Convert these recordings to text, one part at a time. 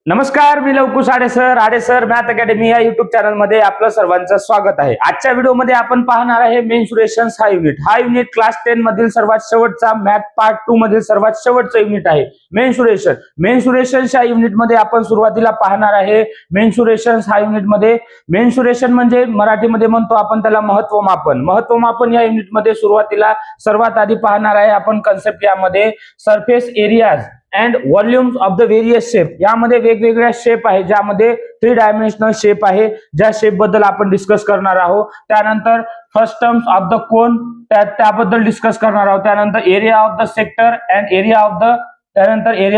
नमस्कार, मी लवकुश आडे sir math academy या YouTube channel मध्ये आपलं सर्वांचं स्वागत आहे। आजच्या व्हिडिओमध्ये आपण पाहणार आहे मेन्सुरेशन्स हा युनिट क्लास 10 मधील सर्वात शेवटचा मॅथ पार्ट 2 मधील सर्वात शेवटचा युनिट आहे मेन्सुरेशन्स या युनिट मध्ये आपण सुरुवातीला पाहणार आहे मेन्सुरेशन्स हा युनिट मध्ये मेन्सुरेशन म्हणजे मराठीमध्ये म्हणतो आपण त्याला महत्वमापन या युनिट मध्ये सुरुवातीला सर्वात आधी पाहणार आहे आपण कन्सेप्ट यामध्ये surface areas and volumes of the various shape. यामध्ये वेगवेगळ्या शेप आहे ज्यामध्ये 3 डायमेन्शनल शेप आहे, ज्या शेप बद्दल आपण डिस्कस करणार आहोत। त्यानंतर फर्स्ट टर्म्स ऑफ द कोन त्याबद्दल डिस्कस करणार आहोत। त्यानंतर area of the sector and area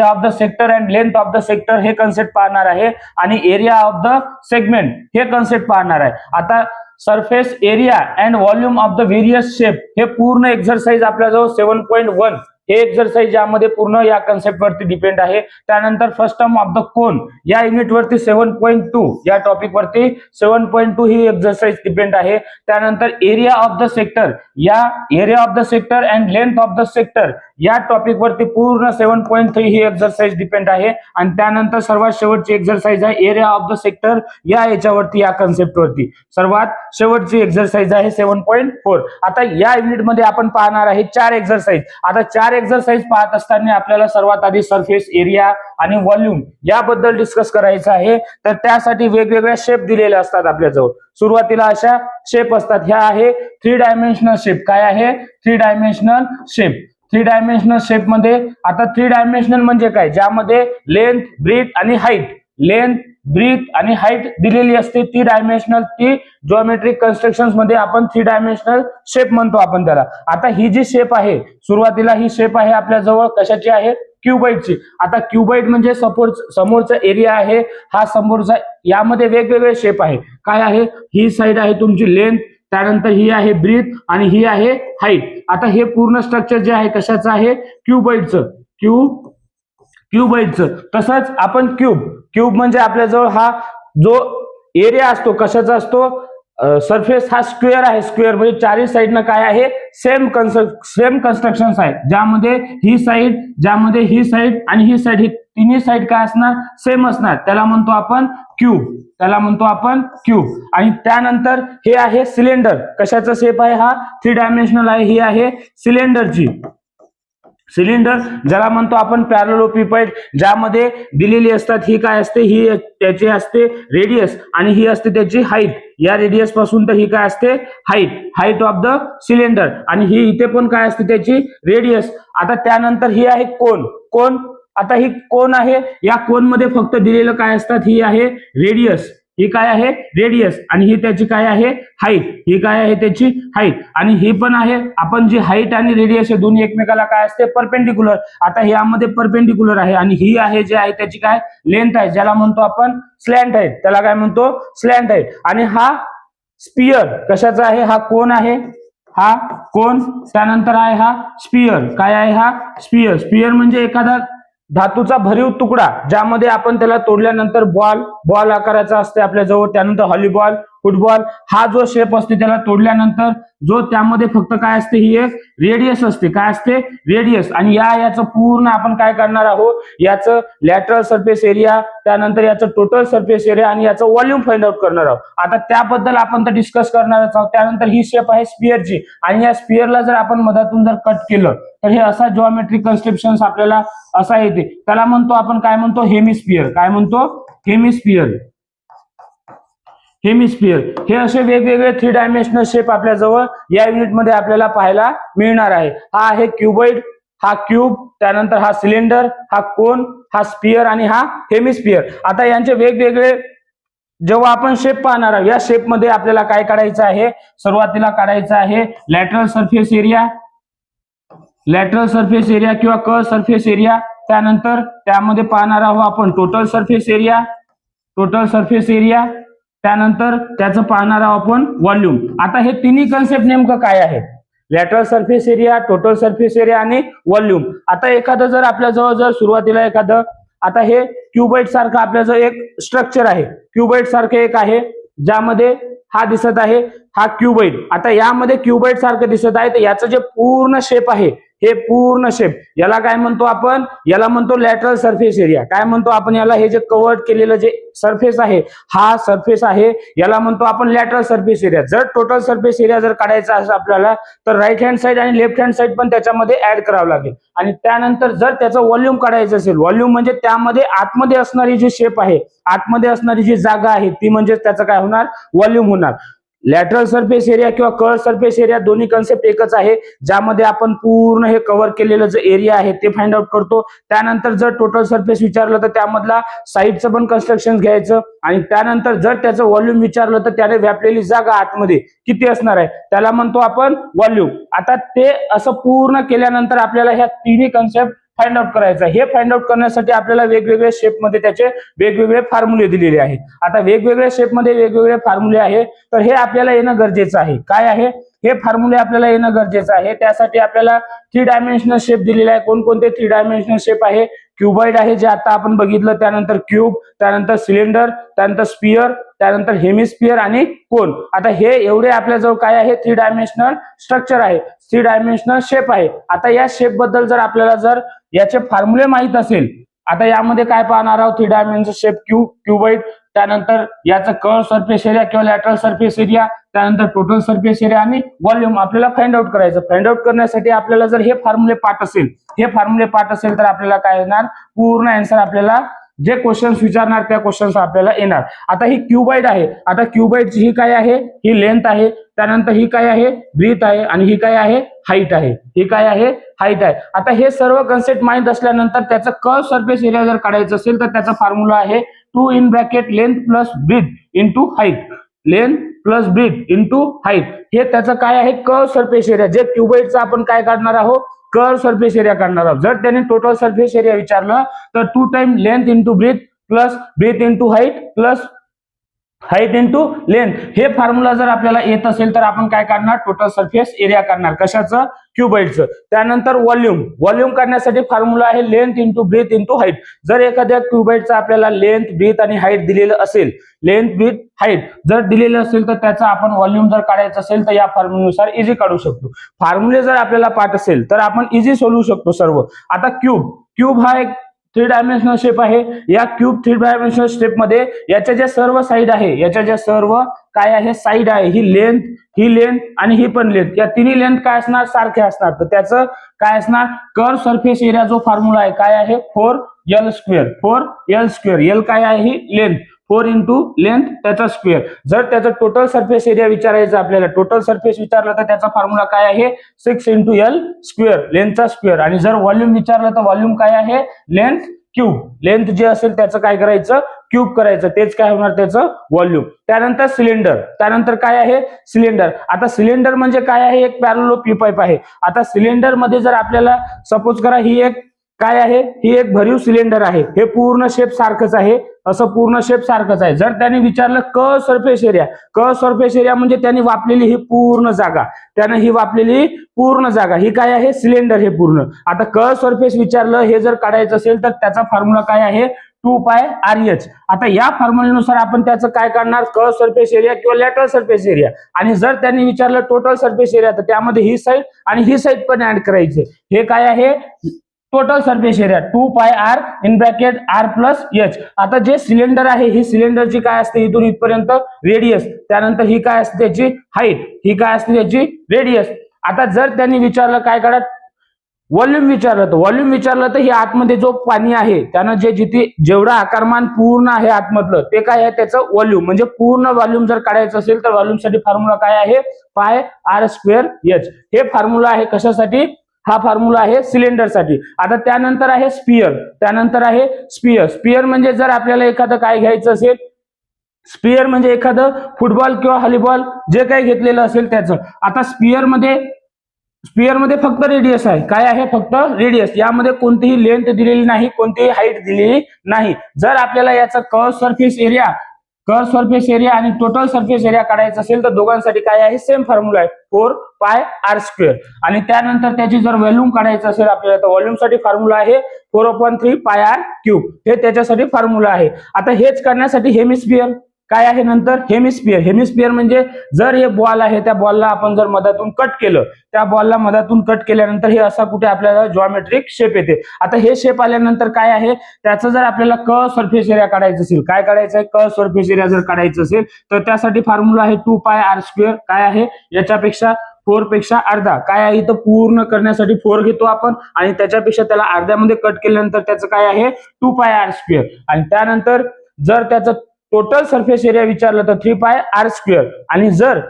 of the sector and length of the sector हे कन्सेप्ट पाहणार आहे आणि एरिया ऑफ द सेगमेंट हे कन्सेप्ट पाहणार आहे। आता surface area and volume of the various shape हे पूर्ण एक्सरसाइज आपल्याजवळ 7.1 हे एक्सरसाइज यामध्ये पूर्ण या कन्सेप्ट वरती डिपेंड आहे। त्यानंतर फर्स्ट टर्म ऑफ द कोन या युनिट वरती 7.2 या टॉपिक वरती 7.2 ही एक्सरसाइज डिपेंड आहे। त्यानंतर area of the sector and length of the sector या टॉपिक वरती पूर्ण 7.3 ही एक्सरसाइज डिपेंड आहे। आणि त्यानंतर सर्वात शेवटची एक्सरसाइज आहे एरिया ऑफ द सेक्टर या याच्यावरती या कन्सेप्ट वरती सर्वात शेवटची एक्सरसाइज आहे 7.4। आता या युनिट मध्ये आपण पाहणार आहे 4 एक्सरसाइज। आता 4 एक्सरसाइज पाहत असताना आपल्याला सर्वात आधी सरफेस एरिया आणि व्हॉल्यूम याबद्दल डिस्कस करायचं आहे। तर त्यासाठी वेगवेगळ्या शेप दिलेले असतात आपल्याजवळ। सुरुवातीला अशा शेप असतात, ह्या आहे 3 डायमेन्शनल शेप। काय आहे 3 डायमेन्शनल शेप? 3 डायमेन्शनल शेप मध्ये आता 3 डायमेन्शनल म्हणजे काय, ज्यामध्ये लेंथ, ब्रीथ आणि हाईट दिलेली असते। ती डायमेन्शनल ती जिओमेट्रिक कन्स्ट्रक्शन्स मध्ये आपण 3 डायमेन्शनल शेप म्हणतो आपण त्याला। आता ही जी शेप आहे सुरुवातीला ही शेप आहे आपल्या जवळ कशाची आहे, क्यूबॉइडची। आता क्यूबॉइड म्हणजे समोरचा एरिया आहे, हा समोरचा यामध्ये वेगवेगळे शेप आहे। काय आहे, ही साइड आहे तुमची लेंथ, त्यानंतर ही आहे ब्रीथ आणि ही आहे हाईट। आता हे पूर्ण स्ट्रक्चर जे आहे कशाचं आहे, क्यूबॉइडचं। तसंच आपण क्यूब म्हणजे आपल्याजवळ हा जो एरिया असतो कशाचा असतो, सरफेस हा स्क्वेअर आहे। स्क्वेअर म्हणजे चारही साइडनं काय आहे, सेम कन्स्ट्रक्शन्स आहे, ज्यामध्ये ही साइड आणि ही साइड ही तिन्ही साइड काय असणार, सेम असणार। त्याला म्हणतो आपण क्यूब। आणि त्यानंतर हे आहे सिलेंडर। कशाचा शेप आहे हा, 3 डायमेन्शनल आहे, ही आहे सिलेंडर ज्याला म्हणतो आपण पॅरलेलोपिपॉइड, ज्यामध्ये दिलेली असतात ही काय असते, ही त्याची असते रेडियस आणि ही असते त्याची हाईट। या रेडियस पासून तर ही काय असते, हाईट ऑफ द सिलेंडर, आणि ही इथे पण काय असते त्याची रेडियस। आता त्यानंतर ही आहे कोन। आता ही कोन आहे, या कोन मध्ये फक्त दिलेलं काय असतात, ही आहे रेडियस, ही काय आहे रेडियस, आणि ही त्याची काय आहे हाईट, ही काय आहे त्याची हाईट। आणि ही पण आहे आपण जी हाईट आणि रेडियस हे दोन्ही एकमेकाला काय असते, परपेंडिक्युलर। आता यामध्ये परपेंडिक्युलर आहे आणि ही आहे जे आहे त्याची काय लेंथ आहे, ज्याला म्हणतो आपण स्लॅंट आहे, त्याला काय म्हणतो स्लॅंट आहे। आणि हा स्पियर कशाचा आहे, हा कोन आहे, हा कोन। त्यानंतर आहे हा स्पियर। काय आहे हा स्पियर म्हणजे एखादा धातूचा भरीव तुकडा, ज्यामध्ये आपण त्याला तोडल्यानंतर बॉल आकाराचा असते आपल्या जवळ। त्यानंतर व्हॉलीबॉल, फुटबॉल हा जो शेप असते त्याला तोडल्यानंतर जो त्यामध्ये फक्त काय असते, ही एक रेडियस असते। काय असते, रेडियस। आणि याचं पूर्ण आपण काय करणार आहोत, याचं लॅटरल सरफेस एरिया, त्यानंतर याचं टोटल सरफेस एरिया आणि याचं व्हॉल्यूम फाइंड आउट करणार आहोत। आता त्याबद्दल आपण तर डिस्कस करणारच आहोत। त्यानंतर ही शेप आहे स्पियरची, आणि या स्पियरला जर आपण मधातून जर कट केलं तर हे असा जिओमेट्रिक कन्स्ट्रक्शन्स आपल्याला असा येते, त्याला म्हणतो आपण काय म्हणतो, हेमिस्फियर। काय म्हणतो, हेमिस्फियर। हे असे वेगवेगळे 3 डायमेन्शनल शेप आपल्या जवळ या युनिट मध्ये आपल्याला पाहायला मिळणार आहे। हा आहे क्यूबॉइड, हा क्यूब, त्यानंतर हा सिलेंडर, हा कोन, हा स्पियर आणि हा हेमिस्फियर। आता यांचे वेगवेगळे जेव्हा आपण शेप पाहणार आहोत, या शेप मध्ये आपल्याला काय काढायचं आहे, सुरुवातीला काढायचं आहे लॅटरल सरफेस एरिया किंवा कर्व सरफेस एरिया। त्यानंतर त्यामध्ये पाहणार आहोत आपण टोटल सरफेस एरिया, त्यानंतर त्याचं पाहणार आहोत आपण व्हॉल्यूम। आता हे तिन्ही कन्सेप्ट नेमकं काय आहे, lateral surface area, total surface area आणि व्हॉल्यूम। आता एखादं जर आपल्या जवळ जर सुरुवातीला एखादं, आता हे क्यूबॉइड सारखं आपल्या जवळ एक स्ट्रक्चर आहे, क्यूबॉइड सारखं एक आहे, ज्यामध्ये हा दिसत आहे, हा क्यूबॉइड। आता यामध्ये क्यूबॉइड सारखं दिसत आहे, तर याचं जे पूर्ण शेप आहे हे पूर्ण शेप याला काय म्हणतो आपण, याला म्हणतो लॅटरल सरफेस एरिया. काय म्हणतो आपण याला, हे जे कव्हर्ड केलेलं जे सरफेस आहे, हा सरफेस आहे, याला म्हणतो आपण लॅटरल सरफेस एरिया. जर टोटल सरफेस एरिया जर काढायचा असेल आपल्याला, तर राईट हँड साइड आणि लेफ्ट हँड साइड पण त्याच्यामध्ये ऍड करावं लागेल. आणि त्यानंतर जर त्याचं व्हॉल्यूम काढायचं असेल, व्हॉल्यूम म्हणजे त्यामध्ये आतमध्ये असणारी जी शेप आहे, आतमध्ये असणारी जी जागा आहे, ती म्हणजे त्याचं काय होणार, व्हॉल्यूम होणार. लॅटरल सरफेस एरिया किंवा कर्व सरफेस एरिया दोन्ही कन्सेप्ट एकच आहे, ज्यामध्ये आपण पूर्ण हे कव्हर केलेलं जे एरिया आहे ते फाइंड आउट करतो. त्यानंतर जर टोटल सरफेस विचारलं तर त्यामधला साईडचं पण कन्स्ट्रक्शन घ्यायचं, आणि त्यानंतर जर त्याचं व्हॉल्यूम विचारलं तर त्याने व्यापलेली जागा आतमध्ये किती असणार आहे त्याला म्हणतो आपण व्हॉल्यूम. आता ते असं पूर्ण केल्यानंतर आपल्याला ह्या तिन्ही कन्सेप्ट फाइंड आउट करायचं. हे फाइंड आउट करण्यासाठी आपल्याला वेगवेगळ्या शेपमध्ये त्याचे वेगवेगळे फॉर्म्युले दिलेले आहेत. आता वेगवेगळ्या शेपमध्ये वेगवेगळे फॉर्म्युले आहे, तर हे आपल्याला येणं गरजेचं आहे. काय आहे हे फॉर्म्युले आपल्याला येणं गरजेचं आहे. त्यासाठी आपल्याला 3 डायमेन्शनल शेप दिलेला आहे. कोणकोणते 3 डायमेन्शनल शेप आहे, क्युबॉइड आहे जे आता आपण बघितलं, त्यानंतर क्यूब, त्यानंतर सिलेंडर, त्यानंतर स्पियर, त्यानंतर हेमिस्पियर आणि कोन. आता हे एवढे आपल्याजवळ काय आहे, 3 डायमेन्शनल स्ट्रक्चर आहे, 3 डायमेन्शनल शेप आहे. आता या शेप बद्दल जर आपल्याला जर याचे फॉर्म्युले माहित असेल, आता यामध्ये काय पाहणार आहोत, 3 डायमेन्शनल शेप क्यूबॉइड, त्यानंतर याचं कर्व सरफेस एरिया किंवा लॅटरल सरफेस एरिया, त्यानंतर टोटल सरफेस एरिया आणि व्हॉल्यूम आपल्याला फाइंड आउट करायचं. फाइंड आउट करण्यासाठी आपल्याला जर हे फॉर्म्युले पाठ असेल, हे फॉर्म्युले पाठ असेल तर आपल्याला काय येणार, पूर्ण आन्सर आपल्याला जे क्वेश्चन्स विचारणार त्या क्वेश्चन्स आपल्याला येणार. आता ही क्यूबॉइड आहे. आता क्यूबॉइडची ही काय आहे, ही लेंथ आहे, त्यानंतर ही काय आहे, ब्रीथ आहे, आणि ही काय आहे, हाईट आहे. ही काय आहे, हाईट आहे. आता हे सर्व कन्सेप्ट माहित असल्यानंतर त्याचं कर्व सरफेस एरिया जर काढायचं असेल तर त्याचा फॉर्म्युला आहे 2 in bracket length plus breadth into height. Length plus breadth into height हे त्याचं काय आहे, कर्व सरफेस एरिया. जे क्यूबॉइडचं आपण काय काढणार आहोत, कर्व सरफेस एरिया काढणार आहोत. जर त्याने टोटल सरफेस एरिया विचारलं तर 2 time length into breadth plus breadth into height plus height into length. हे फॉर्म्युला जर आपल्याला येत असेल तर आपण काय काढणार, टोटल सरफेस एरिया काढणार. कशाचं, क्यूबॉइडचं. त्यानंतर व्हॉल्यूम, व्हॉल्यूम काढण्यासाठी फॉर्म्युला आहे length into breadth into height. जर एखाद्या क्यूबॉइडचं आपल्याला लेंथ, ब्रीथ आणि हाईट दिलेलं असेल, लेंथ, ब्रीथ, हाईट जर दिलेलं असेल तर त्याचा आपण व्हॉल्यूम जर काढायचं असेल तर या फॉर्म्युल्यानुसार इझी काढू शकतो. फॉर्म्युले जर आपल्याला पाठ असेल तर आपण इझी सोडवू शकतो सर्व. आता क्यूब हा एक 3 डायमेन्शनल शेप आहे. या क्यूब 3 डायमेन्शनल शेप मध्ये याच्या ज्या सर्व साईड आहे, याच्या ज्या सर्व काय आहे साईड आहे, ही लेंथ आणि ही पण लेंथ, या तिन्ही लेंथ काय असणार, सारखे असणार. तर त्याचं काय असणार, कर्व सरफेस एरिया जो फॉर्म्युला आहे काय आहे, 4L square. 4L square. L काय आहे, ही लेंथ, 4 इंटू लेंथ त्याचा स्क्वेअर. जर त्याचा टोटल सरफेस एरिया विचारायचा आपल्याला, टोटल सरफेस विचारलं तर त्याचा फॉर्म्युला काय आहे, 6 इंटू एल स्क्वेअर, लेंथचा स्क्वेअर. आणि जर व्हॉल्यूम विचारलं तर व्हॉल्यूम काय आहे, लेंथ क्यूब. लेंथ जे असेल त्याचं काय करायचं, क्यूब करायचं. तेच काय होणार त्याचं व्हॉल्यूम. त्यानंतर सिलेंडर. त्यानंतर काय आहे, सिलेंडर. आता सिलेंडर म्हणजे काय आहे, एक पॅरलल पाईप आहे. आता सिलेंडर मध्ये जर आपल्याला सपोज करा ही एक काय आहे, ही एक भरीव सिलेंडर आहे. हे पूर्ण शेप सारखंच आहे, असं पूर्ण शेप सारखंच आहे. जर त्याने विचारलं curve surface area, curve surface area म्हणजे त्यांनी वापलेली ही पूर्ण जागा, त्याने ही वापलेली पूर्ण जागा, ही काय आहे, सिलेंडर हे पूर्ण. आता कर्व सरफेस विचारलं, हे जर काढायचं असेल तर त्याचा फॉर्म्युला काय आहे, 2πRH. आता या फॉर्म्युल्यानुसार आपण त्याचं काय काढणार, कर्व सरफेस एरिया किंवा लॅटरल सरफेस एरिया. आणि जर त्यांनी विचारलं टोटल सरफेस एरिया तर त्यामध्ये ही साईड आणि ही साईड पण ऍड करायचे. हे काय आहे, total surface area 2πR in bracket R plus H. आता जे सिलेंडर आहे, ही सिलेंडरची काय असते, इथून इथपर्यंत रेडियस, त्यानंतर ही काय असते त्याची हाईट, ही काय असते त्याची रेडियस. आता जर त्यांनी विचारलं काय काढत, व्हॉल्यूम विचारलं, तर व्हॉल्यूम विचारलं तर ही आतमध्ये जो पाणी आहे त्यानं जे जिथे जेवढा आकारमान पूर्ण आहे आतमधलं ते काय आहे त्याचं व्हॉल्यूम. म्हणजे पूर्ण व्हॉल्यूम जर काढायचं असेल तर व्हॉल्यूम साठी फॉर्म्युला काय आहे, πR स्क्वेअर H. हे फॉर्म्युला आहे कशासाठी, हा फॉर्म्युला आहे सिलेंडर साठी. आता त्यानंतर आहे स्पियर. त्यानंतर आहे स्पियर. स्पियर म्हणजे जर आपल्याला एखादं काय घ्यायचं असेल, स्पियर म्हणजे एखादं फुटबॉल किंवा व्हॉलीबॉल जे काही घेतलेलं असेल त्याचं. आता स्पियर मध्ये फक्त रेडियस आहे. काय आहे, फक्त रेडियस. यामध्ये कोणतीही लेंथ दिलेली नाही, कोणतीही हाईट दिलेली नाही. जर आपल्याला याचा कर्व सरफेस एरिया आणि टोटल सरफेस एरिया काढायचा असेल तर दोघांसाठी काय आहे, सेम फॉर्म्युला आहे, 4πR स्क्वेअर. आणि त्यानंतर त्याची जर व्हॉल्यूम काढायचं असेल आपल्याला तर व्हॉल्यूम साठी फॉर्म्युला आहे 4/3πR क्यूब. हे त्याच्यासाठी फॉर्म्युला आहे. आता हेच करण्यासाठी हेमिस्फियर काय आहे नंतर हेमिस्फिअर. हेमिस्फिअर म्हणजे जर हे बॉल आहे त्या बॉलला आपण जर मधातून कट केलं, त्या बॉलला मधातून कट केल्यानंतर हे असा कुठे आपल्याला जॉमेट्रिक शेप येते. आता हे शेप आल्यानंतर काय आहे, त्याचं जर आपल्याला क सरफेस एरिया काढायचं असेल, काय काढायचं आहे, क सरफेस एरिया जर काढायचं असेल तर त्यासाठी फॉर्म्युला आहे 2πr². काय आहे, याच्यापेक्षा 4 पेक्षा अर्धा. काय आहे इथं पूर्ण करण्यासाठी 4 घेतो आपण आणि त्याच्यापेक्षा त्याला अर्ध्यामध्ये कट केल्यानंतर त्याचं काय आहे 2πr². आणि त्यानंतर जर त्याचं टोटल सरफेस एरिया विचारलं तर 3πr². आणि जर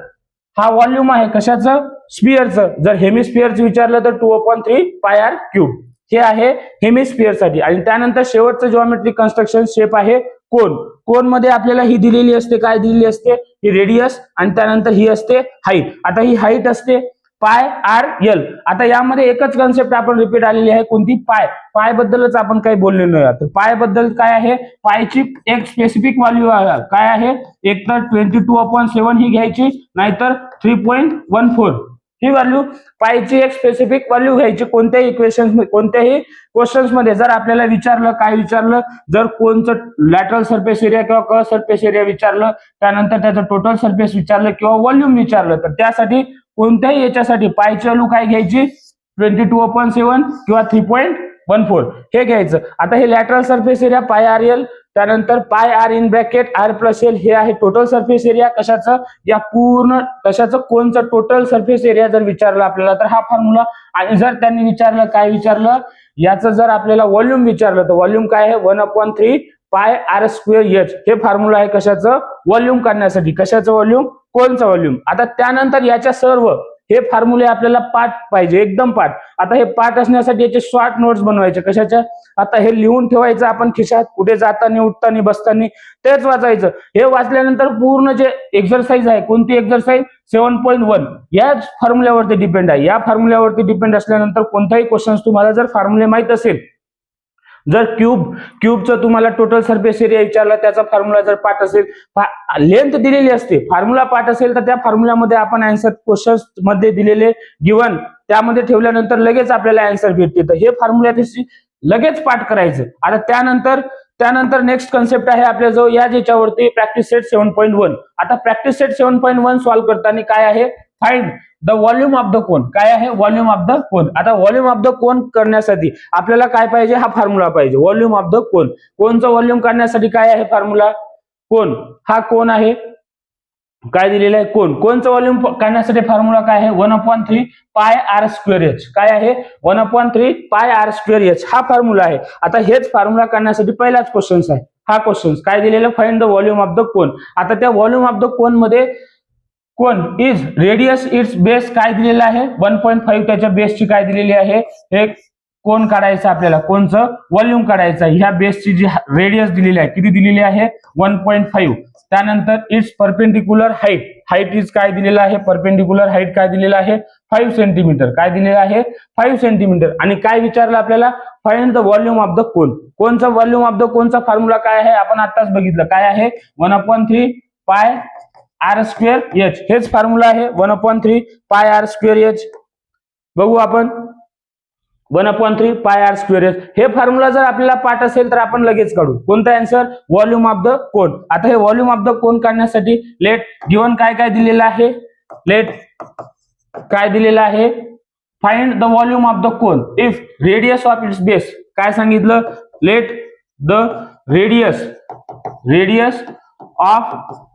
हा व्हॉल्यूम आहे कशाचं, स्पिअरचं, जर हेमिस्फिअरचं विचारलं तर 2/3πr³. हे आहे हेमिस्फिअर साठी. आणि त्यानंतर शेवटचं जॉमेट्रिक कन्स्ट्रक्शन शेप आहे कोन. कोन मध्ये आपल्याला ही दिलेली असते, काय दिलेली असते, ही रेडियस आणि त्यानंतर ही असते हाईट. आता ही हाईट असते πr_l. आता यामध्ये एकच कन्सेप्ट आपण रिपीट आलेली आहे, कोणती, पाय. पाय बद्दलच आपण काही बोललेलो नाही. तर पाय बद्दल काय आहे, पायची एक स्पेसिफिक व्हॅल्यू काय आहे, एक तर 22/7 ही घ्यायची, नाहीतर 3.14 ही व्हॅल्यू. पायची एक स्पेसिफिक व्हॅल्यू घ्यायची कोणत्याही इक्वेशन, कोणत्याही क्वेश्चन्स मध्ये जर आपल्याला विचारलं, काय विचारलं, जर कोणचं लॅटरल सरफेस एरिया किंवा क सरफेस एरिया विचारलं, त्यानंतर त्याचं टोटल सरफेस विचारलं किंवा व्हॉल्यूम विचारलं, तर त्यासाठी कोणत्याही याच्यासाठी पायची व्हॅल्यू काय घ्यायची, 22/7 किंवा 3.14 हे घ्यायचं. आता हे लॅटरल सरफेस एरिया πr_l, त्यानंतर πr इन ब्रॅकेट r+l हे आहे टोटल सरफेस एरिया कशाचं, या पूर्ण कशाचं, कोणचं टोटल सरफेस एरिया जर विचारलं आपल्याला तर हा फॉर्म्युला. आणि जर त्यांनी विचारलं, काय विचारलं, याचं जर आपल्याला व्हॉल्यूम विचारलं तर व्हॉल्यूम काय आहे 1/3πr²h. हे फॉर्म्युला आहे कशाचं, व्हॉल्यूम काढण्यासाठी. कशाचं व्हॉल्यूम, कोणचं व्हॉल्यूम. आता त्यानंतर याच्या सर्व हे फॉर्म्युले आपल्याला पाठ पाहिजे, एकदम पाठ. आता हे पाठ असण्यासाठी याचे शॉर्ट नोट्स बनवायचे. कशाच्या, आता हे लिहून ठेवायचं आपण खिशात, कुठे जाताना, उठताना, बसताना तेच वाचायचं. हे वाचल्यानंतर पूर्ण जे एक्सरसाइज आहे, कोणती एक्सरसाइज 7.1 याच फॉर्म्युल्यावरती डिपेंड आहे. या फॉर्म्युल्यावरती डिपेंड असल्यानंतर कोणताही क्वेश्चन तुम्हाला जर फॉर्म्युले माहित असेल, जर क्यूबचं तुम्हाला टोटल सरफेस एरिया विचारला, त्याचा फॉर्म्युला जर पाठ असेल, लेंथ दिलेली असते, फॉर्म्युला पाठ असेल तर त्या फॉर्म्युल्यामध्ये आपण आन्सर क्वेश्चन्स मध्ये दिलेले गिवन त्यामध्ये ठेवल्यानंतर लगेच आपल्याला आन्सर भेटते. तर हे फॉर्म्युला लगेच पाठ करायचं. आता त्यानंतर नेक्स्ट कन्सेप्ट आहे आपल्या जवळ या ज्याच्यावरती प्रॅक्टिस सेट 7.1. आता प्रॅक्टिस सेट 7.1 सॉल्व्ह करताना काय आहे, find the volume of the कोन. काय आहे, व्हॉल्यूम ऑफ द कोन. आता व्हॉल्यूम ऑफ द कोन करण्यासाठी आपल्याला काय पाहिजे, हा फॉर्म्युला पाहिजे, व्हॉल्यूम ऑफ द कोन. कोनचं व्हॉल्यूम काढण्यासाठी काय आहे फॉर्म्युला, कोन. हा कोन आहे, काय दिलेलं आहे, कोन. कोनचं व्हॉल्यूम काढण्यासाठी फॉर्म्युला काय आहे 1/3πr²h. काय आहे 1/3πr²h हा फॉर्म्युला आहे. आता हेच फॉर्म्युला काढण्यासाठी पहिलाच क्वेश्चन आहे. हा क्वेश्चन काय दिलेला, find the volume of the कोन. आता त्या व्हॉल्यूम ऑफ द कोन मध्ये cone is radius it's base काय दिलेलं आहे 1.5, त्याच्या बेसची काय दिलेली आहे, एक कोन काढायचा आपल्याला, कोनचं व्हॉल्यूम काढायचं आहे. ह्या बेसची जी रेडियस दिलेली आहे, किती दिलेली आहे 1.5. त्यानंतर इट्स परपेंडिक्युलर हाईट इज काय दिलेलं आहे, परपेंडिक्युलर हाईट काय दिलेलं आहे 5 सेंटीमीटर. काय दिलेलं आहे 5 सेंटीमीटर. आणि काय विचारलं आपल्याला, find the volume of the कोन. कोनचा व्हॉल्यूम ऑफ द कोनचा फॉर्म्युला काय आहे, आपण आताच बघितलं, काय आहे 1/3πr²h. हेच फॉर्म्युला आहे 1/3πr²h. बघू आपण 1/3πr²h. हे फॉर्म्युला जर आपल्याला पाठ असेल तर आपण लगेच काढू. कोणता आन्सर, व्हॉल्यूम ऑफ द कोन. आता हे व्हॉल्यूम ऑफ द कोन काढण्यासाठी लेट गिवन काय काय दिलेलं आहे, लेट काय दिलेलं आहे, find the volume of the cone if radius of its base. काय सांगितलं, let the radius of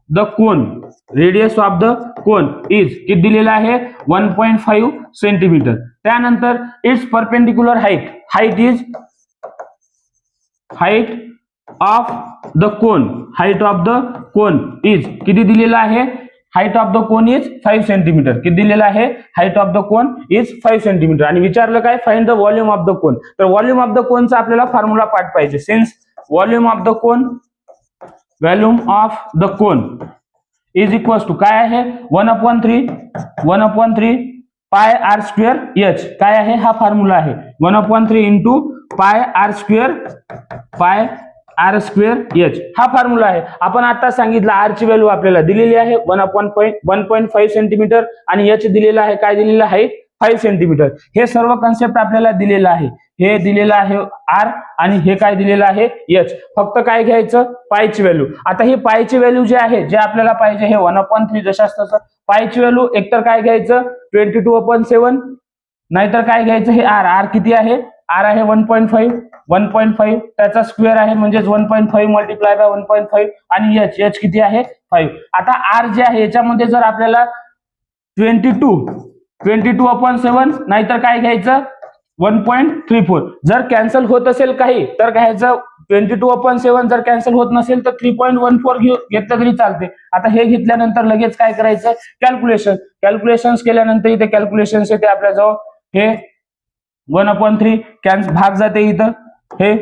the cone, radius of the cone is किती दिलेलं आहे 1.5 सेंटीमीटर. त्यानंतर it's perpendicular height is height of the cone is किती दिलेलं आहे, height of the cone is 5 centimetre. किती दिलेलं आहे, height of the cone is 5 centimetre. आणि विचारलं काय, find the volume of the cone. तर व्हॉल्यूम ऑफ द कोनचा आपल्याला फॉर्म्युला पाठ पाहिजे. Since volume of the cone is equals to काय आहे 1/3πr²h. काय आहे, हा फॉर्म्युला आहे 1/3 इंटू πr²h. हा फॉर्म्युला आहे. आपण आता सांगितलं आर ची व्हॅल्यू आपल्याला दिलेली आहे 1.5 सेंटीमीटर आणि एच दिलेला आहे, काय दिलेलं आहे 5 सेंटीमीटर. हे सर्व कन्सेप्ट आपल्याला दिलेलं आहे. हे दिलेलं आहे आर आणि हे काय दिलेलं आहे एच. फक्त काय घ्यायचं पायची व्हॅल्यू. आता ही पायची व्हॅल्यू जे आहे जे आपल्याला पाहिजे हे 1/3 जशाच तसं पायची व्हॅल्यू एकतर काय घ्यायचं 22/7 नाहीतर काय घ्यायचं हे आर. आर किती आहे आर आहे 1.5 त्याचा स्क्वेअर आहे म्हणजेच 1.5 मल्टिप्लाय बाय 1.5 आणि एच एच किती आहे 5. आता आर जे आहे याच्यामध्ये जर आपल्याला 22/7 नाहीतर काय घ्यायचं 1.34. जर कॅन्सल होत असेल काही तर घ्यायचं 22/7. जर कॅन्सल होत नसेल तर 3.14 घेतलं तरी चालते. आता हे घेतल्यानंतर लगेच काय करायचं कॅल्क्युलेशन केल्यानंतर इथे कॅल्क्युलेशन येते आपल्याजवळ हे 1/3 भाग जाते इथं हे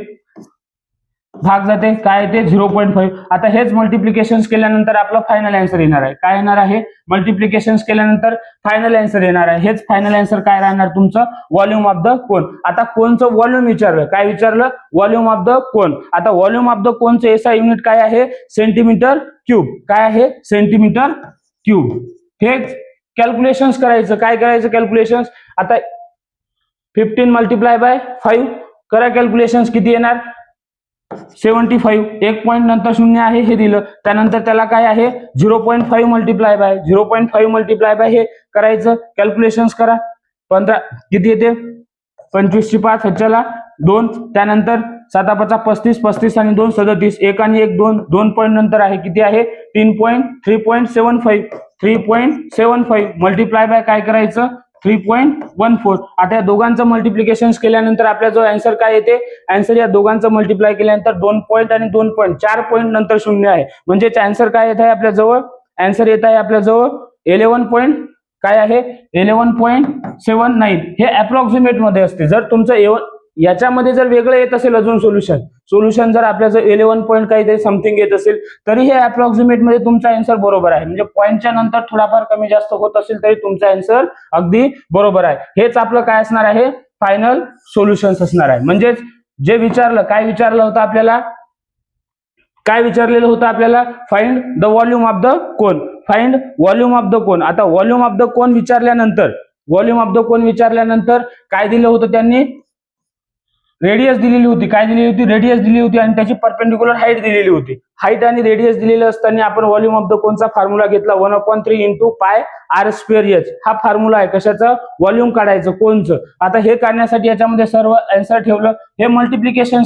भाग जाते काय येते 0.5. आता हेच मल्टिप्लिकेशन केल्यानंतर आपलं फायनल आन्सर येणार आहे. काय येणार आहे मल्टिप्लिकेशन केल्यानंतर फायनल आन्सर येणार आहे. हेच फायनल आन्सर काय राहणार तुमचं व्हॉल्यूम ऑफ द कोन. आता कोनचं व्हॉल्यूम विचारलं काय विचारलं व्हॉल्यूम ऑफ द कोन. आता व्हॉल्यूम ऑफ द कोनचं एसआय युनिट काय आहे सेंटीमीटर क्यूब. काय आहे सेंटीमीटर क्यूब. हे कॅल्क्युलेशन करायचं काय करायचं कॅल्क्युलेशन. आता 15 मल्टिप्लाय बाय 5 करा कॅल्क्युलेशन किती येणार 75. एक पॉईंट नंतर 0 आहे हे दिलं त्यानंतर त्याला काय आहे 0.5 मल्टिप्लाय बाय 0.5 मल्टिप्लाय बाय हे करायचं कॅल्क्युलेशन करा. 15 किती येते 25 ची 5 ह्याच्याला 2 त्यानंतर 7×5 35 आणि 2 37 1 आणि 1 2 पॉईंट नंतर आहे किती आहे 3.75 मल्टिप्लाय बाय काय करायचं 3.14. आता या दोघांचं मल्टिप्लिकेशन केल्यानंतर आपल्या जो आन्सर काय येते आन्सर या दोघांचं मल्टिप्लाय केल्यानंतर 2 पॉईंट आणि 2 पॉईंट 4 पॉईंट नंतर 0 आहे म्हणजे आन्सर काय येत आहे आपल्या जवळ आन्सर येत आहे आपल्या जवळ 11 पॉईंट काय आहे 11.79. हे अप्रॉक्सिमेट मध्ये असते. जर तुमचं याच्यामध्ये जर वेगळं येत असेल अजून सोल्युशन जर आपल्या जर 11 पॉईंट काहीतरी समथिंग येत असेल तरी हे अप्रॉक्सिमेट मध्ये तुमचा आन्सर बरोबर आहे. म्हणजे पॉईंटच्या नंतर थोडाफार कमी जास्त होत असेल तरी तुमचा आन्सर अगदी बरोबर आहे. हेच आपलं काय असणार आहे फायनल सोल्युशन असणार आहे. म्हणजेच जे विचारलं काय विचारलं होतं आपल्याला काय विचारलेलं होतं आपल्याला find the volume of the cone. Find volume of the कोन. आता व्हॉल्यूम ऑफ द कोन विचारल्यानंतर काय दिलं होतं त्यांनी रेडियस दिलेली होती. काय दिलेली होती रेडियस दिली होती आणि त्याची परपेंडिक्युलर हाईट दिलेली होती. हाईट आणि रेडियस दिलेलं असताना आपण व्हॉल्यूम ऑफ द कोनचा फॉर्म्युला घेतला 1/3 into pi r square h. हा फॉर्म्युला आहे कशाचं व्हॉल्यूम काढायचं कोनचं. आता हे काढण्यासाठी याच्यामध्ये सर्व आन्सर ठेवलं हे मल्टिप्लिकेशन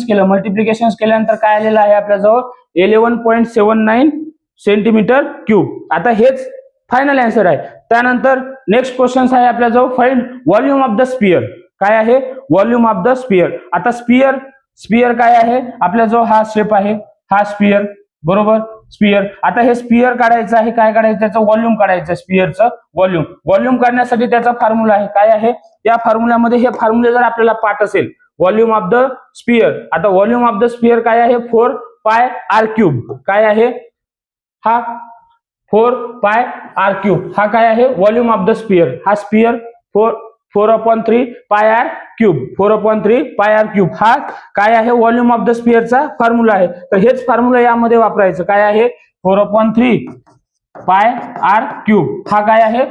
केल्यानंतर काय आलेलं आहे आपल्याजवळ 11.79 सेंटीमीटर क्यूब. आता हेच फायनल आन्सर आहे. त्यानंतर नेक्स्ट क्वेश्चन आहे आपल्याजवळ find volume of the sphere. काय आहे व्हॉल्यूम ऑफ द स्पियर. आता स्पियर काय आहे आपल्याजवळ हा शेप आहे हा स्पियर बरोबर स्पियर. आता हे स्पियर काढायचं आहे काय काढायचं त्याचं व्हॉल्यूम काढायचं स्पियरचं व्हॉल्यूम काढण्यासाठी त्याचा फॉर्म्युला आहे काय आहे या फॉर्म्युल्यामध्ये हे फॉर्म्युले जर आपल्याला पाठ असेल व्हॉल्यूम ऑफ द स्पियर. आता व्हॉल्यूम ऑफ द स्पियर काय आहे 4πr³. काय आहे हा 4πr³ हा काय आहे व्हॉल्यूम ऑफ द स्पियर. हा स्पियर 4/3πr³. हा काय आहे व्हॉल्यूम ऑफ द स्पियरचा फॉर्म्युला आहे. तर हेच फॉर्म्युला यामध्ये वापरायचं काय आहे 4/3πr³. हा काय आहे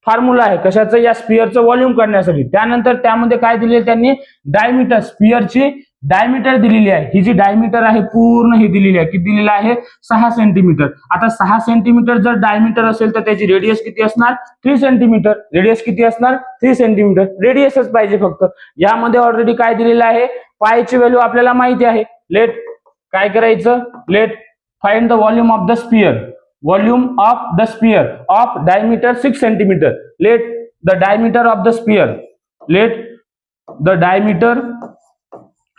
फॉर्म्युला आहे कशाचं या स्पियरचं व्हॉल्यूम काढण्यासाठी. त्यानंतर त्यामध्ये काय दिले त्यांनी डायमीटर स्पियरची डायमीटर दिलेली आहे. ही जी डायमीटर आहे पूर्ण ही दिलेली आहे किती दिलेली आहे 6 सेंटीमीटर. आता 6 सेंटीमीटर जर डायमीटर असेल तर त्याची रेडियस किती असणार 3 सेंटीमीटर. रेडियस किती असणार 3 सेंटीमीटर. रेडियसच पाहिजे फक्त. यामध्ये ऑलरेडी काय दिलेलं आहे पायची व्हॅल्यू आपल्याला माहिती आहे. लेट काय करायचं let find the volume of the sphere. Volume of the sphere of diameter 6 centimetre. Let the diameter of the sphere. Let the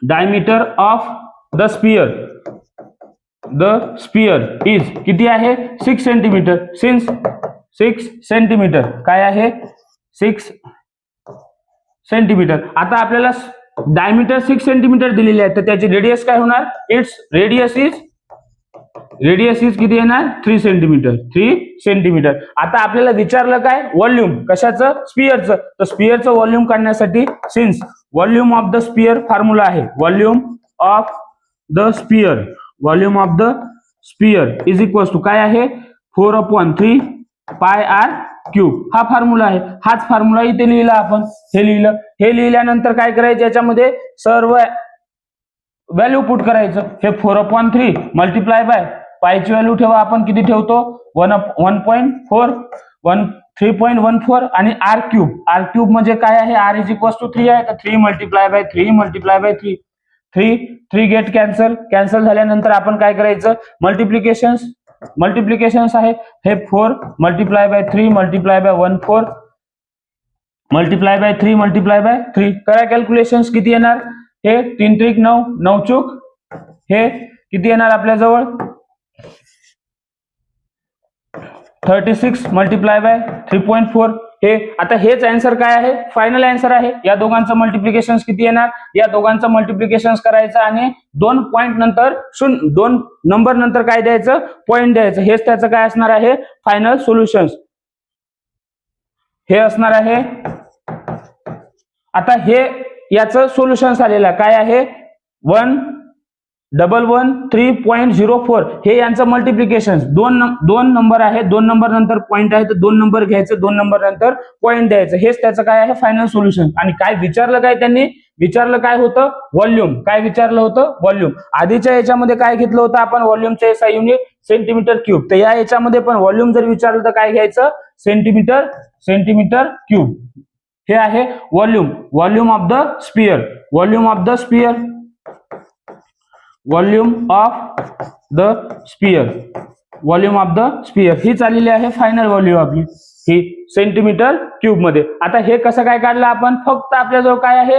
diameter of the sphere is किती आहे 6 सेंटीमीटर. सिन्स 6 सेंटीमीटर काय आहे 6 centimetre. आता आपल्याला diameter 6 centimetre दिलेली आहे तर त्याची रेडियस काय होणार इट्स रेडियस इज किती येणार 3 सेंटीमीटर. आता आपल्याला विचारलं काय व्हॉल्यूम कशाचं स्पियरचं. तर स्पियरचं व्हॉल्यूम काढण्यासाठी since volume of the sphere formula आहे volume of the sphere is equal to काय आहे 4/3πr³ क्यूब हा फॉर्म्युला आहे. हाच फॉर्म्युला इथे लिहिला आपण. हे लिहिलं. हे लिहिल्यानंतर काय करायचं, याच्यामध्ये सर्व व्हॅल्यू पुट करायचं. हे 4/3 मल्टिप्लाय बाय पायची व्हॅल्यू ठेवा आपण, किती ठेवतो 1.4 3.14 आणि आर क्यूब म्हणजे काय आहे, आर इज इक्वल टू 3 आहे, तर 3 multiply by 3 multiply by 3 get cancel झाल्यानंतर आपण काय करायचं, मल्टिप्लिकेशन्स आहे. हे 4 multiply by 3 multiply by 14 multiply by 3 multiply by 3 करा कॅल्क्युलेशन्स. किती येणार, हे 3 त्रिक 9 9 चूक, हे किती येणार आपल्या जवळ 36 मल्टिप्लाय बाय 3.4. हे आता हेच आन्सर काय आहे, फायनल आन्सर आहे. या दोघांचं मल्टिप्लिकेशन किती येणार, या दोघांचं मल्टिप्लिकेशन करायचं आणि 2 पॉइंट नंतर 2 नंबर नंतर काय द्यायचं, पॉइंट द्यायचं. हेच त्याचं काय असणार आहे, फायनल सोल्युशन हे असणार आहे. आता हे याचं सोल्युशन आलेलं काय आहे 111.3.04. हे यांचं मल्टिप्लिकेशन दोन नंबर आहे, 2 नंबर नंतर पॉइंट आहे, तर 2 नंबर घ्यायचं, 2 नंबर नंतर पॉइंट द्यायचं. हेच त्याचं काय आहे फायनल सोल्युशन. आणि काय विचारलं, काय त्यांनी विचारलं काय होतं, व्हॉल्यूम. काय विचारलं होतं, व्हॉल्यूम. आधीच्या याच्यामध्ये काय घेतलं होतं आपण, व्हॉल्यूमच्या एसआय युनिट सेंटीमीटर क्यूब. तर या याच्यामध्ये पण व्हॉल्यूम जर विचारलं तर काय घ्यायचं, सेंटीमीटर क्यूब. हे आहे volume of the sphere. Volume of the sphere ही चाललेली आहे फायनल व्हॅल्यू आपली, ही सेंटीमीटर क्यूब मध्ये. आता हे कसं काय काढलं आपण, फक्त आपल्याजवळ काय आहे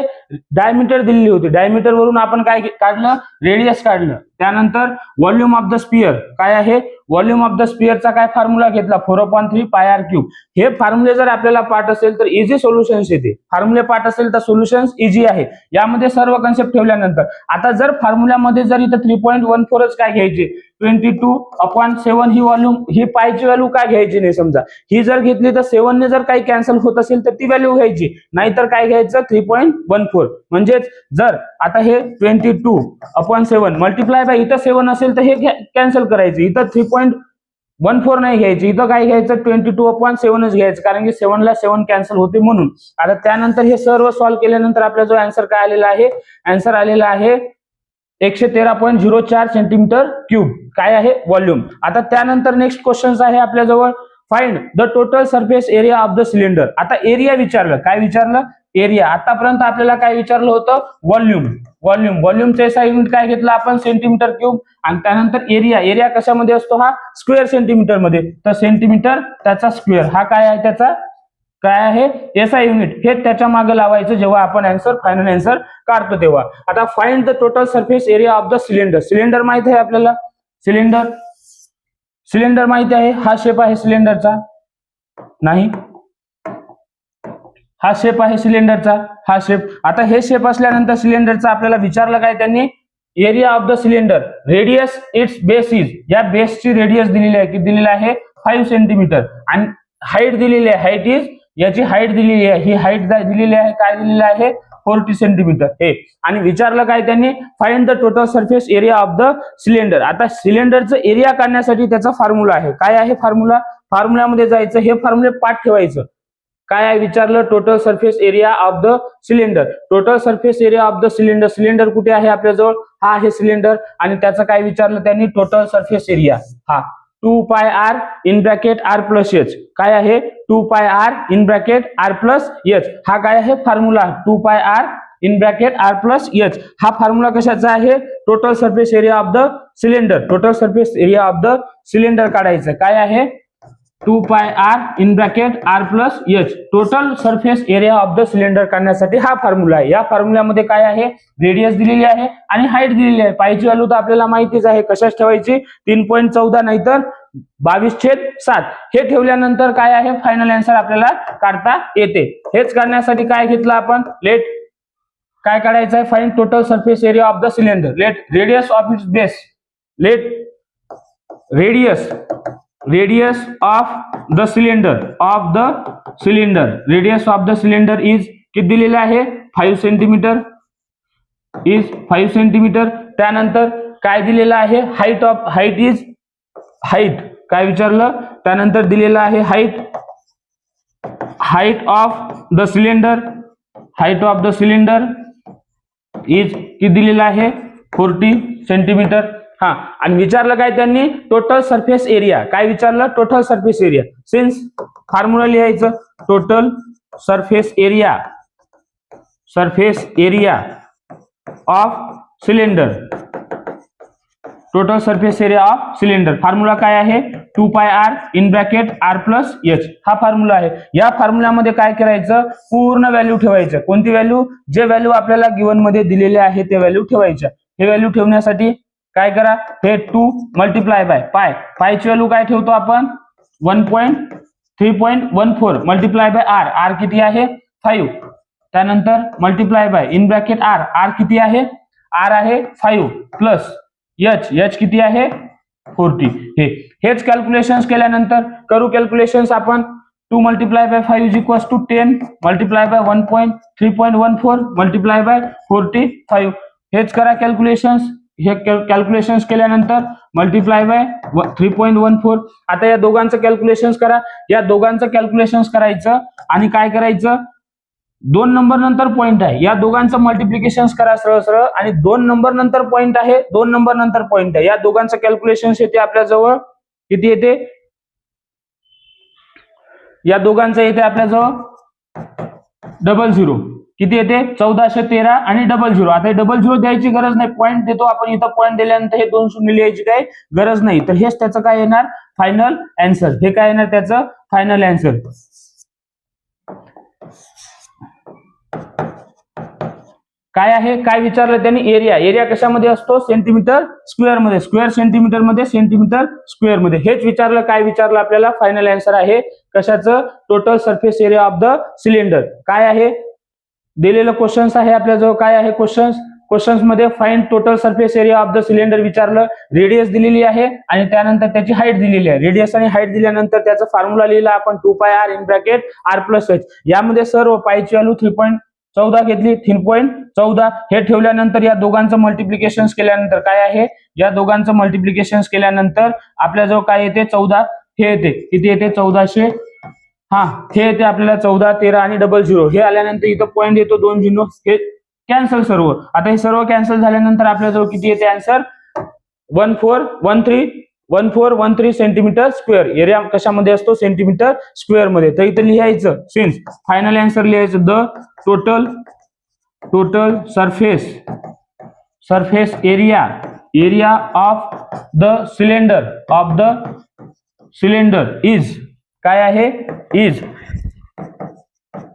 डायमीटर दिलेली होती, डायमीटर वरून आपण काय काढलं, रेडियस काढलं. त्यानंतर व्हॉल्यूम ऑफ द स्पियर काय आहे, व्हॉल्यूम ऑफ द स्पियरचा काय फॉर्म्युला घेतला 4/3 पाय आर क्यूब. हे फॉर्म्युले जर आपल्याला पाठ असेल तर इझी सोल्युशन्स येते, फॉर्म्युले पाठ असेल तर सोल्युशन्स इझी आहे. यामध्ये सर्व कन्सेप्ट ठेवल्यानंतर आता जर फॉर्म्युल्यामध्ये जर इथं 3.14च काय घ्यायचे, 22/7 ही व्हॉल्यूम, ही पायची व्हॅल्यू काय घ्यायची नाही. समजा ही जर घेतली तर 7 ने जर काही कॅन्सल होत असेल तर ती व्हॅल्यू घ्यायची, नाहीतर काय घ्यायचं 3.14. म्हणजेच जर आता हे 22/7 मल्टिप्लाय बाय इथं 7 असेल तर हे कॅन्सल करायचं, इथं 3.14 नाही घ्यायची, इथं काय घ्यायचं 22/7च घ्यायचं, कारण की 7 ला 7 कॅन्सल होते म्हणून. आता त्यानंतर हे सर्व सॉल्व्ह केल्यानंतर आपला जो आन्सर काय आलेला आहे, आन्सर आलेला आहे 113.04 सेंटीमीटर क्यूब काय आहे व्हॉल्यूम. आता त्यानंतर नेक्स्ट क्वेश्चन आहे आपल्याजवळ, find the total surface area of the cylinder. आता एरिया विचारलं, काय विचारलं, एरिया. आतापर्यंत आपल्याला काय विचारलं होतं, व्हॉल्यूमचं एसआय युनिट काय घेतलं आपण, सेंटीमीटर क्यूब. आणि त्यानंतर एरिया कशामध्ये असतो, हा स्क्वेअर सेंटीमीटर मध्ये, तर सेंटीमीटर त्याचा स्क्वेअर हा काय आहे, त्याचा काय आहे एसआय युनिट. हे त्याच्या मागे लावायचं जेव्हा आपण फायनल आन्सर काढतो तेव्हा. आता find the total surface area of the cylinder. Cylinder माहिती आहे आपल्याला, सिलेंडर माहिती आहे, हा शेप आहे सिलेंडरचा, नाही हा शेप आहे सिलेंडरचा, हा शेप. आता हे शेप असल्यानंतर सिलेंडरचा आपल्याला विचारलं काय त्यांनी, area of the cylinder, radius it's base is. या बेसची रेडियस दिलेली आहे, किती दिलेली आहे 5 सेंटीमीटर. आणि हाईट दिलेली आहे, हाईट इज, याची हाईट दिलेली आहे, ही हाईट दिलेली आहे, काय दिलेली आहे 40 सेंटीमीटर. हे आणि विचारलं काय त्यांनी, find the total surface area of the cylinder. आता सिलेंडरचं एरिया काढण्यासाठी त्याचा फॉर्म्युला आहे, काय आहे फॉर्म्युल्यामध्ये जायचं, हे फॉर्म्युले पाठ ठेवायचं. काय आहे विचारलं, total surface area of the cylinder. Total surface area of the cylinder, cylinder कुठे आहे आपल्याजवळ, हा आहे सिलेंडर. आणि त्याचं काय विचारलं त्यांनी, टोटल सरफेस एरिया हा 2πr in bracket r plus H. काय आहे 2πr in bracket r plus H. हा काय आहे formula 2πr in bracket r plus H. हा फॉर्म्युला कशाचा आहे, total surface area of the cylinder. Total surface area of the cylinder काढायचं, काय आहे 2πr in bracket r plus H. Total surface area of the cylinder काढण्यासाठी हा formula आहे. या फॉर्म्युल्यामध्ये काय आहे, रेडियस दिलेली आहे आणि हाईट दिलेली आहे. पायची व्हॅल्यू तर आपल्याला माहितीच आहे, कशाच ठेवायची 3.14 नाहीतर 22/7. हे ठेवल्यानंतर काय आहे फायनल आन्सर आपल्याला काढता येते. हेच काढण्यासाठी काय घेतलं आपण, लेट काय काढायचं आहे, find total surface area of the cylinder. Let radius of its base, let radius of the cylinder radius of the cylinder is किती दिलेलं आहे 5 सेंटीमीटर, इज 5 सेंटीमीटर. त्यानंतर काय दिलेलं आहे, हाईट इज, हाईट काय विचारलं, त्यानंतर दिलेलं आहे height height of the cylinder, height of the cylinder is किती दिलेला आहे 40 सेंटीमीटर. हा, आणि विचारलं काय त्यांनी टोटल सरफेस एरिया. काय विचारलं total surface area. Since formula लिहायचं total surface area, surface area of cylinder, total surface area of cylinder. Formula काय आहे 2 pi r in bracket r plus h. हा फॉर्म्युला आहे. या फॉर्म्युल्यामध्ये काय करायचं पूर्ण व्हॅल्यू ठेवायचं. कोणती व्हॅल्यू, जे व्हॅल्यू आपल्याला गिवन मध्ये दिलेले आहे ते व्हॅल्यू ठेवायच्या. हे व्हॅल्यू ठेवण्यासाठी काय करा, हे 2 मल्टिप्लाय बाय पाय, पायची व्हॅल्यू काय ठेवतो आपण 1.3.14 मल्टिप्लाय बाय r, r किती आहे 5. त्यानंतर multiply by in bracket r, r किती आहे r आहे 5 प्लस h, h किती आहे 40. हेच कॅल्क्युलेशन्स केल्यानंतर करू कॅल्क्युलेशन्स आपण. 2 multiply by 5 is equals to 10 multiply by 1.3.14 multiply by 45. हेच करा कॅल्क्युलेशन्स. हे कॅल्क्युलेशन्स केल्यानंतर मल्टिप्लाय बाय 3.14. आता या दोघांचं कॅल्क्युलेशन्स करा. या दोघांचं कॅल्क्युलेशन्स करायचं आणि काय करायचं 2 नंबर नंतर पॉइंट आहे, या दोघांचं मल्टिप्लिकेशन्स करा सरळ सरळ. आणि 2 नंबर नंतर पॉइंट आहे, 2 नंबर नंतर पॉइंट आहे, या दोघांचं कॅल्क्युलेशन्स येते आपल्या जवळ किती येते, या दोघांचं येते आपल्या जवळ 00 किती येते 1413 आणि 00. आता 00 द्यायची गरज नाही, पॉइंट देतो आपण इथं. पॉइंट दिल्यानंतर हे 2 शून्य लिहायची काही गरज नाही. तर हेच त्याचं काय येणार फायनल आन्सर. हे काय येणार त्याचं फायनल आन्सर. काय आहे, काय विचारलं त्यांनी एरिया. एरिया कशामध्ये असतो सेंटीमीटर स्क्वेअर मध्ये, स्क्वेअर सेंटीमीटर मध्ये, सेंटीमीटर स्क्वेअर मध्ये. हेच विचारलं. काय विचारलं आपल्याला फायनल आन्सर आहे कशाचं total surface area of the cylinder. काय आहे दिलेलं क्वेश्चन्स आहे आपल्याजवळ. काय आहे क्वेश्चन्स, क्वेश्चन्स मध्ये find total surface area of the cylinder विचारलं. रेडियस दिलेली आहे आणि त्यानंतर त्याची हाईट दिलेली आहे. रेडियस आणि हाईट दिल्यानंतर त्याचा फॉर्म्युला लिहिला आपण 2 pi r in bracket r plus h. यामध्ये सर्व पायची व्हॅल्यू 3.14 घेतली, 3.14. हे ठेवल्यानंतर या दोघांचं मल्टिप्लिकेशन्स केल्यानंतर काय आहे, या दोघांचं मल्टिप्लिकेशन्स केल्यानंतर आपल्याजवळ काय येते 14. हे येते किती येते 1400. हा, हे येते आपल्याला 14, 13 आणि 00. हे आल्यानंतर इथं पॉइंट येतो 2 0. हे कॅन्सल सर्व. आता हे सर्व कॅन्सल झाल्यानंतर आपल्याजवळ किती येते आन्सर 1413 सेंटीमीटर स्क्वेअर. एरिया कशामध्ये असतो सेंटीमीटर स्क्वेअर मध्ये. तर इथं लिहायचं सिन्स फायनल आन्सर लिहायचं the total surface area of the cylinder is काय आहे is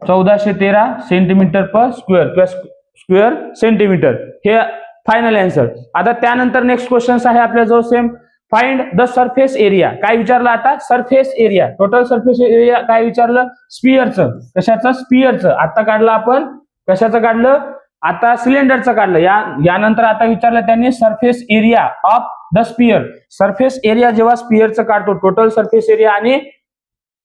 1413 centimetre per square centimetre. हे फायनल आन्सर. आता त्यानंतर नेक्स्ट क्वेश्चन आहे आपल्याजवळ same. Find the surface area. काय विचारलं आता surface area, total surface area. काय विचारलं स्पियरचं. कशाचं स्पियरचं. आता काढलं आपण कशाचं काढलं आता सिलेंडरचं काढलं. यानंतर आता विचारलं त्यांनी surface area of the sphere. Surface area जेव्हा स्पियरचं काढतो टोटल सरफेस एरिया आणि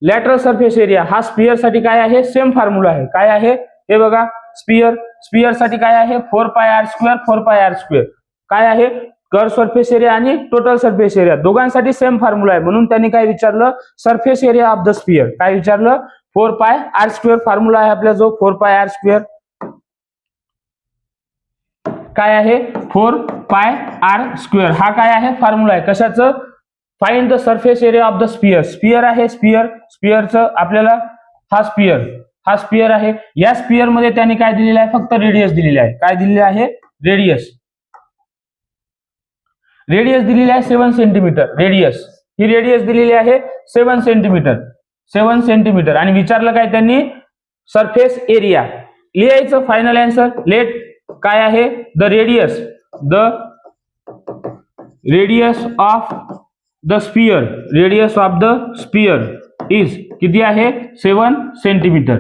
लॅटरल सरफेस एरिया, हा स्पियर साठी काय आहे सेम फॉर्म्युला आहे. काय आहे हे बघा स्पियर साठी काय आहे 4 pi r square 4 pi r square. काय आहे कर्व सरफेस एरिया आणि टोटल सरफेस एरिया दोघांसाठी सेम फॉर्म्युला आहे. म्हणून त्यांनी काय विचारलं surface area of the sphere. काय विचारलं 4 पाय r स्क्वेअर. फॉर्म्युला आहे आपल्या जो 4 पाय r स्क्वेअर. काय आहे 4 पाय r स्क्वेअर. हा काय आहे फॉर्म्युला आहे कशाचं find the surface area of the sphere. Sphere आहे स्पियरचं आपल्याला हा स्पियर आहे. या स्पियर मध्ये त्यांनी काय दिलेलं आहे फक्त रेडियस दिलेली आहे. काय दिलेलं आहे रेडियस दिलेली आहे 7 सेंटीमीटर. ही रेडियस दिलेली आहे 7 सेंटीमीटर. आणि विचारलं काय त्यांनी सरफेस एरिया. लिहायचं फायनल आन्सर. लेट काय आहे the radius of the sphere is किती आहे 7 सेंटीमीटर.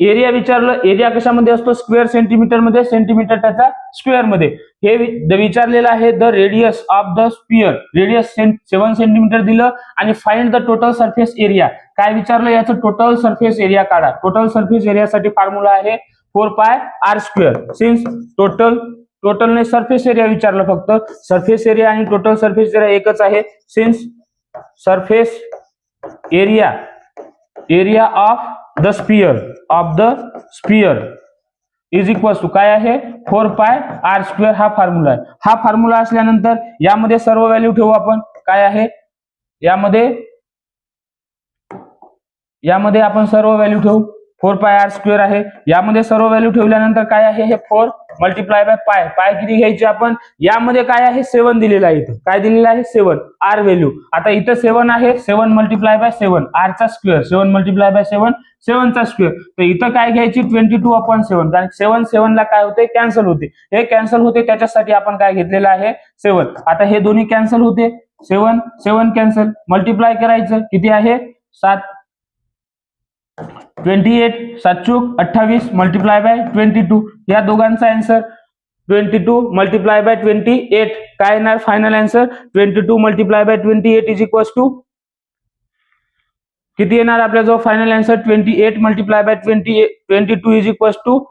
एरिया विचारलं. एरिया कशामध्ये असतो स्क्वेअर सेंटीमीटर मध्ये, सेंटीमीटर त्याचा स्क्वेअर मध्ये. हे विचारलेलं आहे the radius of the sphere. Radius 7 centimetre दिलं आणि find the total surface area. काय विचारलं याचं टोटल सरफेस एरिया काढा. टोटल सरफेस एरियासाठी फॉर्म्युला आहे 4 pi r square. Since टोटलने surface area विचारलं फक्त. सरफेस एरिया आणि टोटल सरफेस एरिया एकच आहे. Since surface area of the sphere is equal to काय आहे 4πr². हा फॉर्म्युला आहे. हा फॉर्म्युला असल्यानंतर यामध्ये सर्व व्हॅल्यू ठेवू आपण. काय आहे यामध्ये आपण सर्व व्हॅल्यू ठेवू. 4πr² आहे. यामध्ये सर्व व्हॅल्यू ठेवल्यानंतर काय आहे हे 4 मल्टिप्लाय बाय पाय किती घ्यायची आपण. यामध्ये काय आहे 7 दिलेला आहे. इथं काय दिलेलं आहे 7 आर व्हॅल्यू. आता इथं 7 आहे. 7 मल्टिप्लाय बाय 7 आर चा स्क्वेअर. 7 मल्टिप्लाय बाय 7 7 चा स्क्वेअर. तर इथं काय घ्यायची 22/7 कारण 7 ला काय होते कॅन्सल होते. हे कॅन्सल होते त्याच्यासाठी आपण काय घेतलेलं आहे 7. आता हे दोन्ही कॅन्सल होते. 7 कॅन्सल. मल्टिप्लाय करायचं किती आहे 28 7 28 मल्टिप्लाय बाय 22. या दोघांचा आन्सर 22 मल्टिप्लाय बाय 28 काय येणार final answer 22 multiply by 28 is equal to किती येणार आपल्या जो final answer 28 multiply by 22 is equal to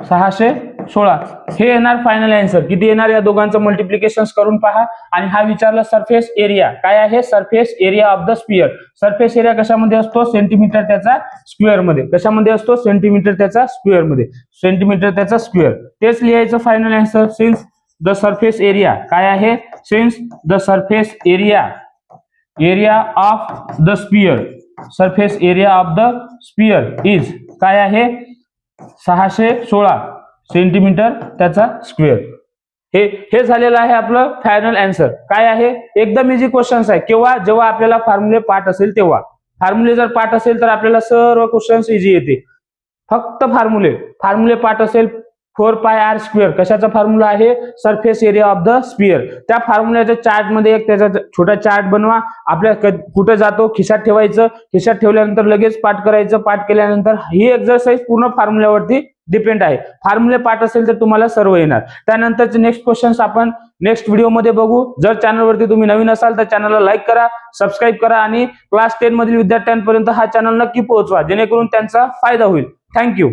616. हे येणार फायनल आन्सर. किती येणार या दोघांचं मल्टिप्लिकेशन करून पहा. आणि हा विचारला सरफेस एरिया काय आहे surface area of the sphere. Surface area कशामध्ये असतो सेंटीमीटर त्याचा स्क्वेअर मध्ये. कशामध्ये असतो सेंटीमीटर त्याचा स्क्वेअर मध्ये. सेंटीमीटर त्याचा स्क्वेअर तेच लिहायचं final answer. Since the surface area काय आहे since the surface area of the sphere. Surface area of the sphere is काय आहे 616 सेंटीमीटर त्याचा स्क्वेअर. हे झालेलं आहे आपलं फायनल आन्सर. काय आहे एकदम इझी क्वेश्चन्स आहे. जेव्हा आपल्याला फॉर्म्युले पाठ असेल तेव्हा. फॉर्म्युले जर पाठ असेल तर आपल्याला सर्व क्वेश्चन्स इझी येते. फक्त फॉर्म्युले पाठ असेल 4πr². कशाचा फॉर्म्युला आहे surface area of the sphere. त्या फॉर्म्युल्याच्या चार्ट मध्ये एक त्याचा छोटा चार्ट बनवा. आपल्या कुठं जातो खिशात ठेवायचं. खिशात ठेवल्यानंतर लगेच पाठ करायचं. पाठ केल्यानंतर ही एक्सरसाइज पूर्ण फॉर्म्युल्यावरती डिपेंड आहे. फॉर्म्युले पाठ असेल तर तुम्हाला सर्व येणार. त्यानंतरचे नेक्स्ट क्वेश्चन्स आपण नेक्स्ट व्हिडिओमध्ये बघू. जर चॅनलवरती तुम्ही नवीन असाल तर चॅनलला लाईक करा, सबस्क्राईब करा आणि क्लास 10 मधील विद्यार्थ्यांपर्यंत हा चॅनल नक्की पोहोचवा जेणेकरून त्यांचा फायदा होईल. थँक्यू.